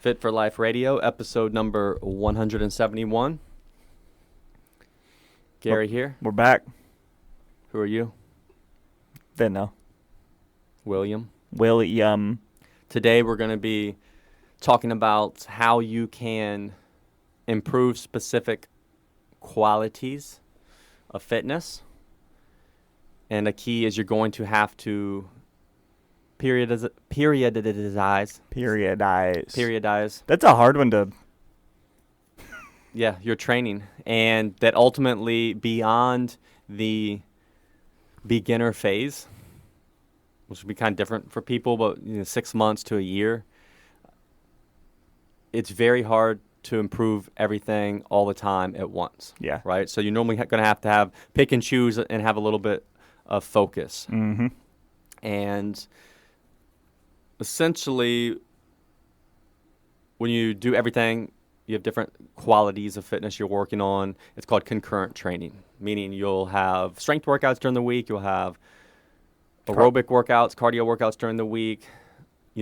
Fit for Life Radio, episode number 171. Gary here. We're back. Who are you? Vinno. William. William. Today we're going to be talking about how you can improve specific qualities of fitness. And a key is you're going to have to periodize. That's a hard one to... Yeah, your training. And that ultimately, beyond the beginner phase, which would be kind of different for people, but 6 months to a year, it's very hard to improve everything all the time at once. Yeah. Right? So you're normally going to have pick and choose and have a little bit of focus. Mm-hmm. And essentially, when you do everything, you have different qualities of fitness you're working on. It's called concurrent training, meaning you'll have strength workouts during the week, you'll have aerobic workouts, cardio workouts during the week,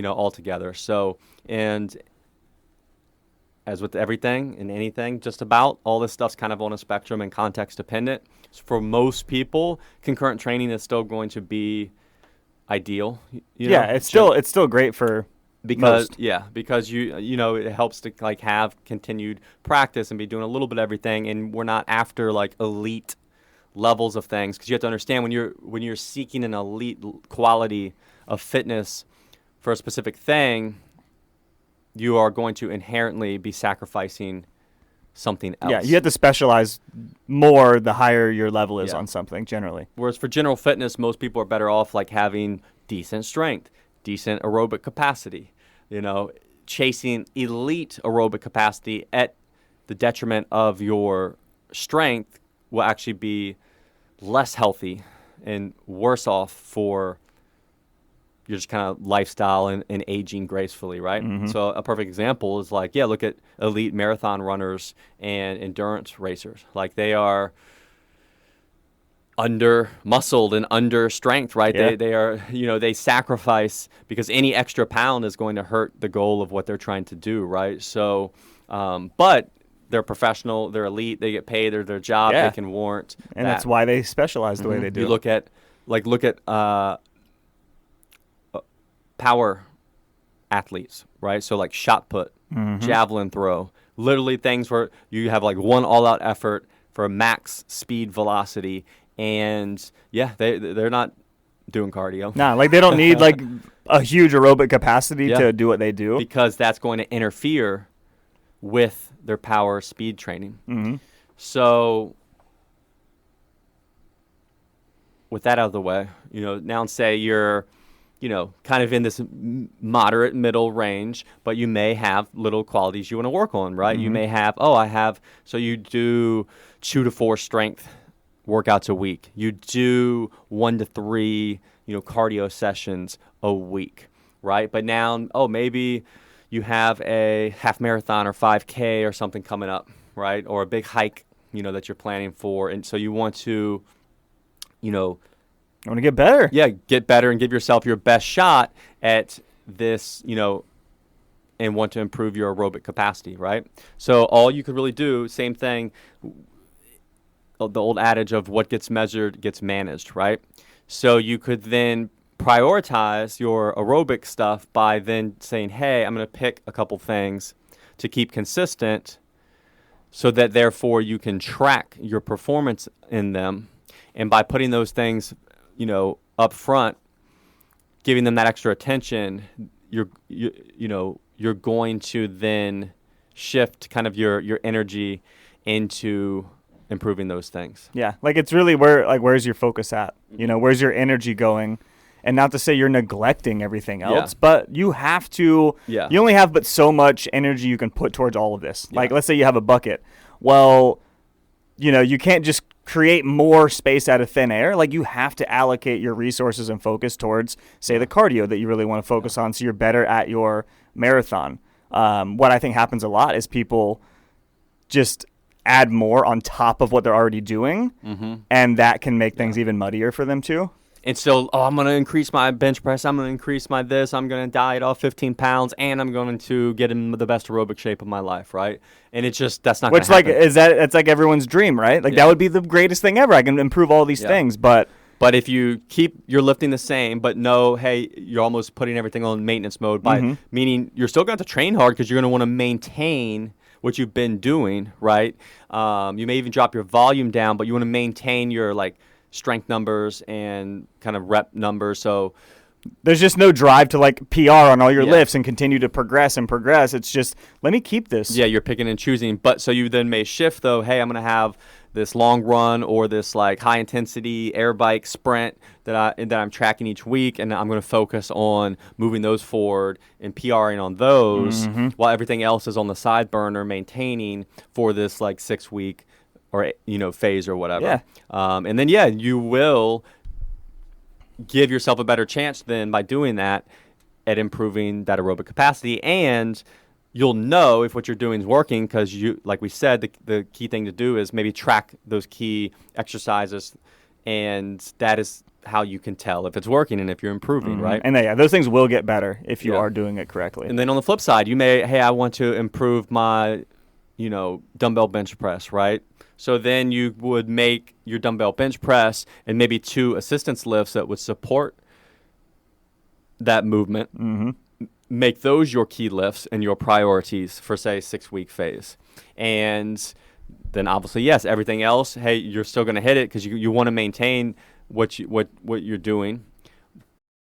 all together. So, and as with everything and anything, just about all this stuff's kind of on a spectrum and context dependent. So for most people, concurrent training is still going to be ideal. It's still great for because most. because it helps to have continued practice and be doing a little bit of everything, and we're not after elite levels of things, because you have to understand when you're seeking an elite quality of fitness for a specific thing, you are going to inherently be sacrificing something else. Yeah, you have to specialize more the higher your level is on something generally. Whereas for general fitness, most people are better off having decent strength, decent aerobic capacity, chasing elite aerobic capacity at the detriment of your strength will actually be less healthy and worse off for your just kind of lifestyle and aging gracefully, right? Mm-hmm. So a perfect example is look at elite marathon runners and endurance racers. They are under muscled and under strength, right? Yeah. They are, they sacrifice because any extra pound is going to hurt the goal of what they're trying to do, right? So, but they're professional, they're elite, they get paid, they're their job, they can warrant and that's why they specialize the way they do. You look at power athletes, right? So shot put, javelin throw, literally things where you have one all-out effort for max speed velocity, and they're not doing cardio. Nah, they don't need a huge aerobic capacity to do what they do, because that's going to interfere with their power speed training. Mm-hmm. So with that out of the way, now say you're kind of in this moderate middle range, but you may have little qualities you want to work on, right? Mm-hmm. You may have, so you do 2 to 4 strength workouts a week. You do 1 to 3, cardio sessions a week, right? But now, maybe you have a half marathon or 5K or something coming up, right? Or a big hike, that you're planning for. And so you want to, I want to get better. Yeah, get better and give yourself your best shot at this, and want to improve your aerobic capacity, right? So all you could really do, same thing, the old adage of what gets measured gets managed, right? So you could then prioritize your aerobic stuff by then saying, hey, I'm going to pick a couple things to keep consistent so that therefore you can track your performance in them. And by putting those things up front, giving them that extra attention, you're going to then shift kind of your energy into improving those things. Yeah, it's really where's your focus at? Where's your energy going? And not to say you're neglecting everything else, but you have to. Yeah. You only have but so much energy you can put towards all of this. Yeah. Let's say you have a bucket. Well, you can't just create more space out of thin air. You have to allocate your resources and focus towards, say, the cardio that you really want to focus on, so you're better at your marathon. What I think happens a lot is people just add more on top of what they're already doing, and that can make things even muddier for them too. And so, I'm going to increase my bench press. I'm going to increase my this. I'm going to diet off 15 pounds, and I'm going to get in the best aerobic shape of my life, right? And it's just that's not going to happen. That's like everyone's dream, right? Like that would be the greatest thing ever. I can improve all these things, but if you keep your lifting the same, but know, hey, you're almost putting everything on maintenance mode, meaning you're still going to have to train hard because you're going to want to maintain what you've been doing, right? You may even drop your volume down, but you want to maintain your strength numbers and kind of rep numbers. So there's just no drive to PR on all your lifts and continue to progress and progress. It's just, let me keep this. Yeah, you're picking and choosing. But so you then may shift though, hey, I'm going to have this long run or this high intensity air bike sprint that I'm tracking each week, and I'm going to focus on moving those forward and PRing on those while everything else is on the side burner maintaining for this 6 week or phase or whatever. Yeah. And then you will give yourself a better chance then by doing that at improving that aerobic capacity, and you'll know if what you're doing is working because you, like we said, the key thing to do is maybe track those key exercises, and that is how you can tell if it's working and if you're improving, right? And those things will get better if you are doing it correctly. And then on the flip side, you may, hey, I want to improve my, dumbbell bench press, right? So then you would make your dumbbell bench press and maybe 2 assistance lifts that would support that movement. Make those your key lifts and your priorities for, say, 6-week phase. And then obviously, yes, everything else, hey, you're still going to hit it because you want to maintain what you're doing.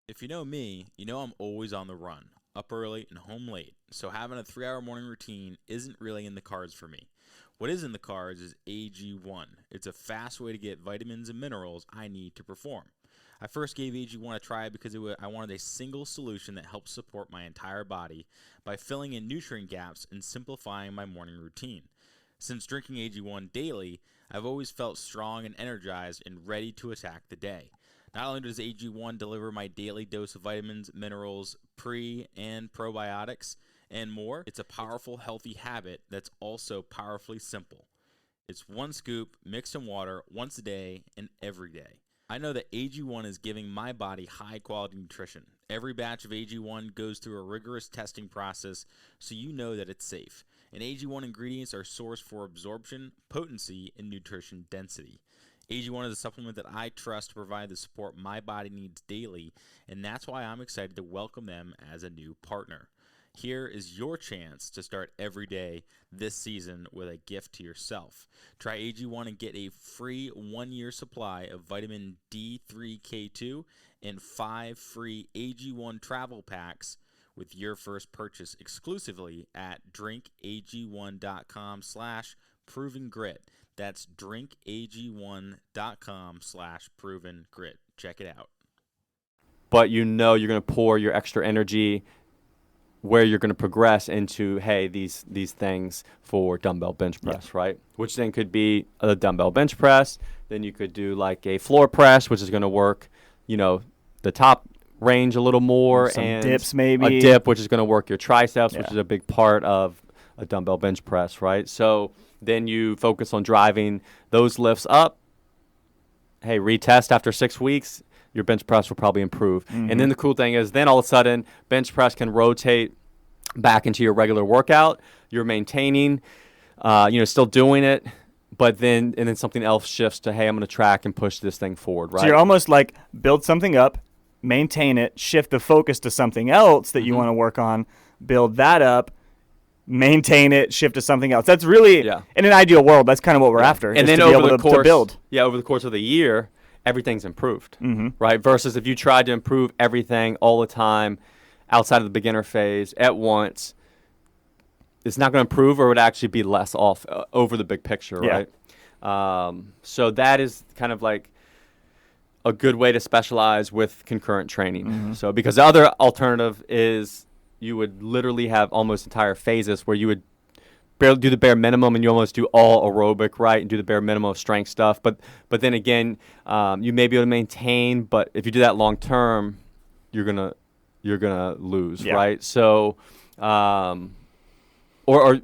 If you know me, you know I'm always on the run, up early and home late. So having a 3-hour morning routine isn't really in the cards for me. What is in the cards is AG1. It's a fast way to get vitamins and minerals I need to perform. I first gave AG1 a try because I wanted a single solution that helps support my entire body by filling in nutrient gaps and simplifying my morning routine. Since drinking AG1 daily, I've always felt strong and energized and ready to attack the day. Not only does AG1 deliver my daily dose of vitamins, minerals, pre- and probiotics, and more, it's a powerful, healthy habit that's also powerfully simple. It's 1 scoop mixed in water once a day and every day. I know that AG1 is giving my body high-quality nutrition. Every batch of AG1 goes through a rigorous testing process, so you know that it's safe. And AG1 ingredients are sourced for absorption, potency, and nutrition density. AG1 is a supplement that I trust to provide the support my body needs daily, and that's why I'm excited to welcome them as a new partner. Here is your chance to start every day this season with a gift to yourself. Try AG1 and get a free 1-year supply of vitamin D3K2 and 5 free AG1 travel packs with your first purchase exclusively at drinkag1.com/provengrit. That's drinkag1.com/provengrit. Check it out. But you're going to pour your extra energy where you're going to progress into, hey, these things for dumbbell bench press, right? Which then could be a dumbbell bench press. Then you could do a floor press, which is going to work, the top range a little more. Some and dips maybe. A dip, which is going to work your triceps, which is a big part of a dumbbell bench press, right? So then you focus on driving those lifts up. Hey, retest after 6 weeks. Your bench press will probably improve. And then the cool thing is then all of a sudden bench press can rotate back into your regular workout. You're maintaining, still doing it, but then something else shifts to, hey, I'm going to track and push this thing forward, right? So you're almost build something up, maintain it, shift the focus to something else that you want to work on, build that up, maintain it, shift to something else. That's really, in an ideal world, that's kind of what we're after. And then over the course, to build. Yeah, over the course of the year, everything's improved, right? Versus if you tried to improve everything all the time outside of the beginner phase at once, it's not going to improve, or it would actually be less off over the big picture, right? So that is kind of a good way to specialize with concurrent training. So because the other alternative is you would literally have almost entire phases where you would barely do the bare minimum and you almost do all aerobic, right, and do the bare minimum of strength stuff. But then again, you may be able to maintain, but if you do that long term, you're gonna lose, right? So, or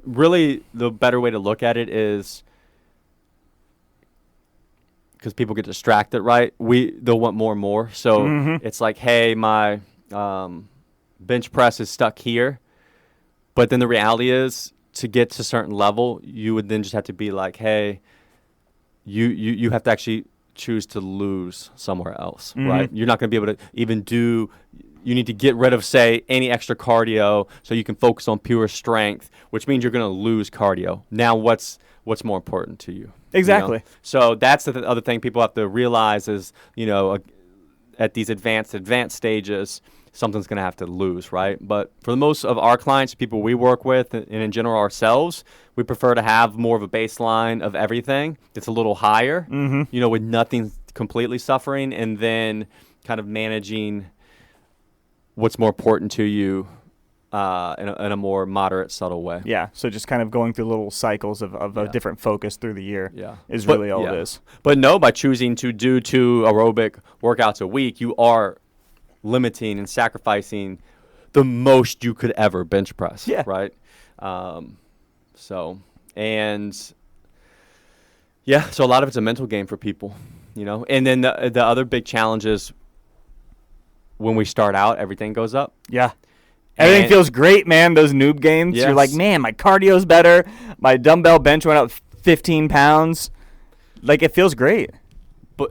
really the better way to look at it is because people get distracted, right? They'll want more and more. So it's like, hey, my bench press is stuck here. But then the reality is, to get to a certain level, you would then just have to be like, hey, you have to actually choose to lose somewhere else, right? You're not going to be able to even do. You need to get rid of, say, any extra cardio so you can focus on pure strength, which means you're going to lose cardio. Now, what's more important to you? Exactly. You know? So that's the other thing people have to realize is, at these advanced stages, something's going to have to lose, right? But for the most of our clients, people we work with, and in general ourselves, we prefer to have more of a baseline of everything that's a little higher, with nothing completely suffering, and then kind of managing what's more important to you in a more moderate, subtle way. Yeah, so just kind of going through little cycles of a different focus through the year is But, really all it is. But no, by choosing to do 2 aerobic workouts a week, you are limiting and sacrificing the most you could ever bench press, right? So a lot of it's a mental game for people, And then the other big challenge is when we start out, everything goes up. Yeah. Everything feels great, man. Those noob games, you're like, man, my cardio's better. My dumbbell bench went up 15 pounds. Like, it feels great.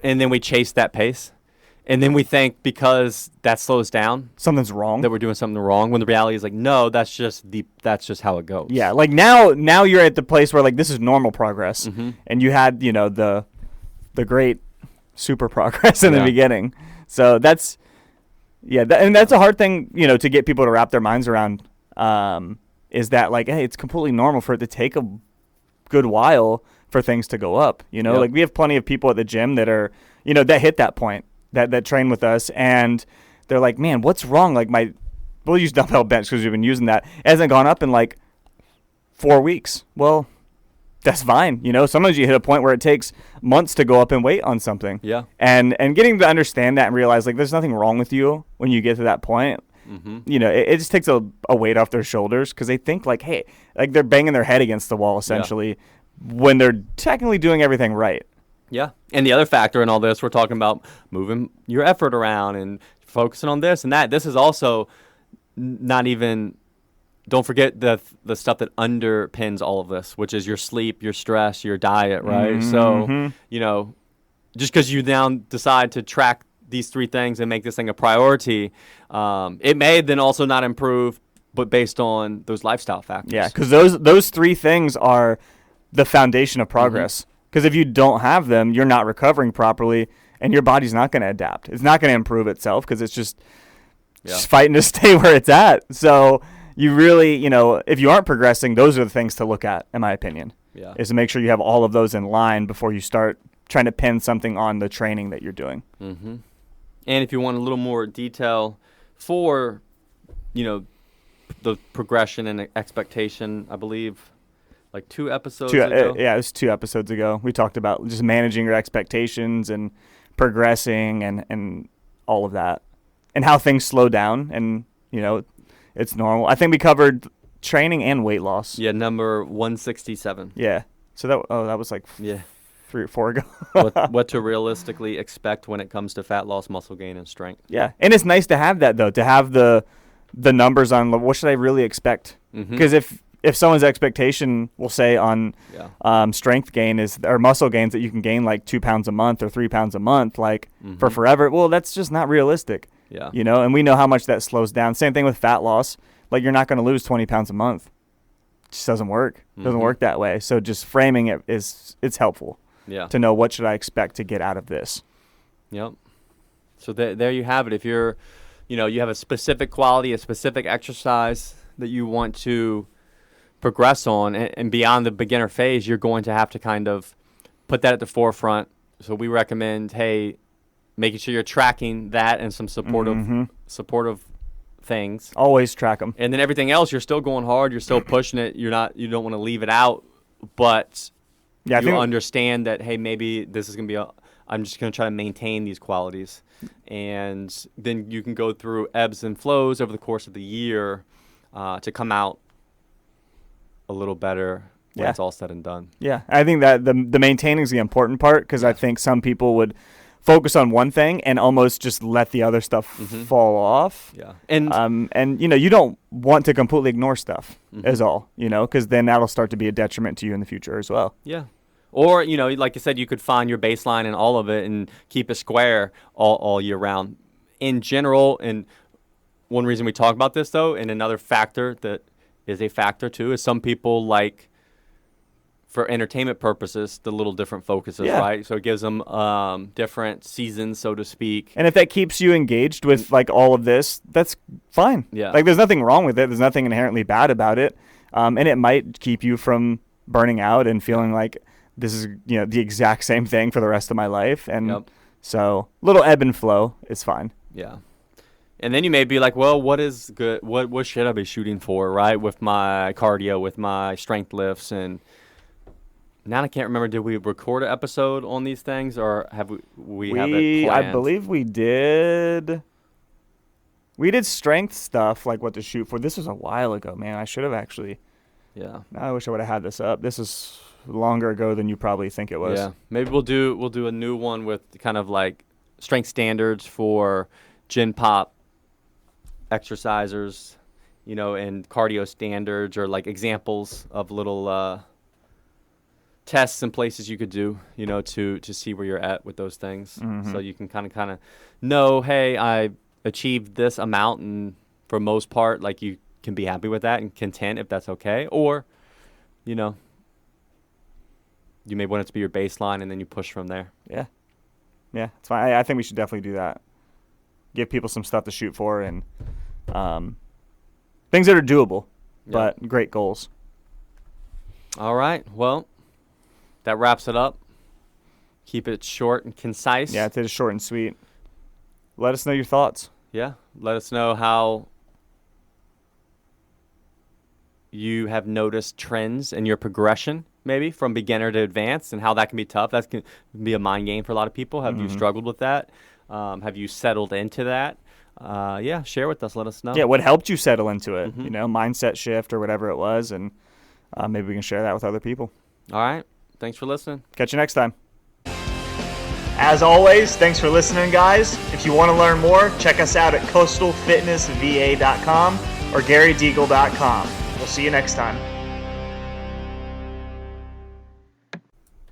And then we chase that pace. And then we think because that slows down, something's wrong, that we're doing something wrong. When the reality is like, no, that's just how it goes. Yeah, like now you're at the place where like this is normal progress, and you had the great super progress in the beginning. So that's and that's a hard thing to get people to wrap their minds around. Is that like, hey, it's completely normal for it to take a good while for things to go up. Like we have plenty of people at the gym that are that hit that point. That train with us, and they're like, man, what's wrong? Like we'll use dumbbell bench because we've been using that. It hasn't gone up in like 4 weeks. Well, that's fine. Sometimes you hit a point where it takes months to go up in weight on something. Yeah. And getting to understand that and realize like there's nothing wrong with you when you get to that point. It just takes a weight off their shoulders because they think like, hey, like they're banging their head against the wall essentially when they're technically doing everything right. Yeah. And the other factor in all this, we're talking about moving your effort around and focusing on this and that. This is also not even, don't forget the stuff that underpins all of this, which is your sleep, your stress, your diet, right? So, just because you now decide to track these 3 things and make this thing a priority, it may then also not improve, but based on those lifestyle factors. Yeah, because those 3 things are the foundation of progress. Because if you don't have them, you're not recovering properly, and your body's not going to adapt. It's not going to improve itself because it's just fighting to stay where it's at. So you really, if you aren't progressing, those are the things to look at, in my opinion, is to make sure you have all of those in line before you start trying to pin something on the training that you're doing. And if you want a little more detail for, the progression and expectation, I believe, like 2 episodes ago. Yeah, it was 2 episodes ago. We talked about just managing your expectations and progressing and all of that and how things slow down. And, it's normal. I think we covered training and weight loss. Yeah, number 167. Yeah. So that was like 3 or 4 ago. what to realistically expect when it comes to fat loss, muscle gain, and strength. Yeah. And it's nice to have that, though, to have the numbers on what should I really expect. Because if someone's expectation, we'll say on strength gain or muscle gains that you can gain like 2 pounds a month or 3 pounds a month, like for forever, well, that's just not realistic. Yeah. And we know how much that slows down. Same thing with fat loss. Like you're not going to lose 20 pounds a month. It just doesn't work. It doesn't work that way. So just framing it it's helpful. Yeah. To know what should I expect to get out of this. Yep. So there you have it. If you're, you have a specific quality, a specific exercise that you want to progress on, and beyond the beginner phase, you're going to have to kind of put that at the forefront. So we recommend, hey, making sure you're tracking that and some supportive things. Always track them. And then everything else, you're still going hard. You're still pushing it. You don't want to leave it out, but you understand that, hey, maybe this is going to be I'm just going to try to maintain these qualities. And then you can go through ebbs and flows over the course of the year to come out a little better when it's all said and done. Yeah, I think that the maintaining is the important part, because I think some people would focus on one thing and almost just let the other stuff fall off. Yeah. And you don't want to completely ignore stuff is all, because then that'll start to be a detriment to you in the future as well. Yeah. Or, like I said, you could find your baseline in all of it and keep it square all year round. In general, and one reason we talk about this, though, and another factor that is a factor, too, is some people like, for entertainment purposes, the little different focuses, right? So it gives them different seasons, so to speak. And if that keeps you engaged with like all of this, that's fine. Yeah. Like there's nothing wrong with it. There's nothing inherently bad about it. And it might keep you from burning out and feeling like this is the exact same thing for the rest of my life. And so little ebb and flow is fine. Yeah. And then you may be like, well, what is good? What should I be shooting for, right? With my cardio, with my strength lifts, and now I can't remember. Did we record an episode on these things, or have we have it planned? I believe we did. We did strength stuff, like what to shoot for. This was a while ago, man. I should have actually. Yeah. I wish I would have had this up. This is longer ago than you probably think it was. Yeah. Maybe we'll do a new one with kind of like strength standards for Gen Pop exercisers, and cardio standards, or like examples of little tests and places you could do, to see where you're at with those things. So you can kind of know, hey, I achieved this amount, and for most part, like, you can be happy with that and content if that's okay. Or, you may want it to be your baseline, and then you push from there. Yeah. Yeah, it's fine. I think we should definitely do that. Give people some stuff to shoot for, and things that are doable, but great goals. All right. Well, that wraps it up. Keep it short and concise. Yeah, it is short and sweet. Let us know your thoughts. Yeah. Let us know how you have noticed trends in your progression, maybe from beginner to advanced, and how that can be tough. That can be a mind game for a lot of people. Have you struggled with that? Have you settled into that? Share with us. Let us know. Yeah, what helped you settle into it? Mindset shift or whatever it was, and maybe we can share that with other people. All right. Thanks for listening. Catch you next time. As always, thanks for listening, guys. If you want to learn more, check us out at coastalfitnessva.com or garydeagle.com. We'll see you next time.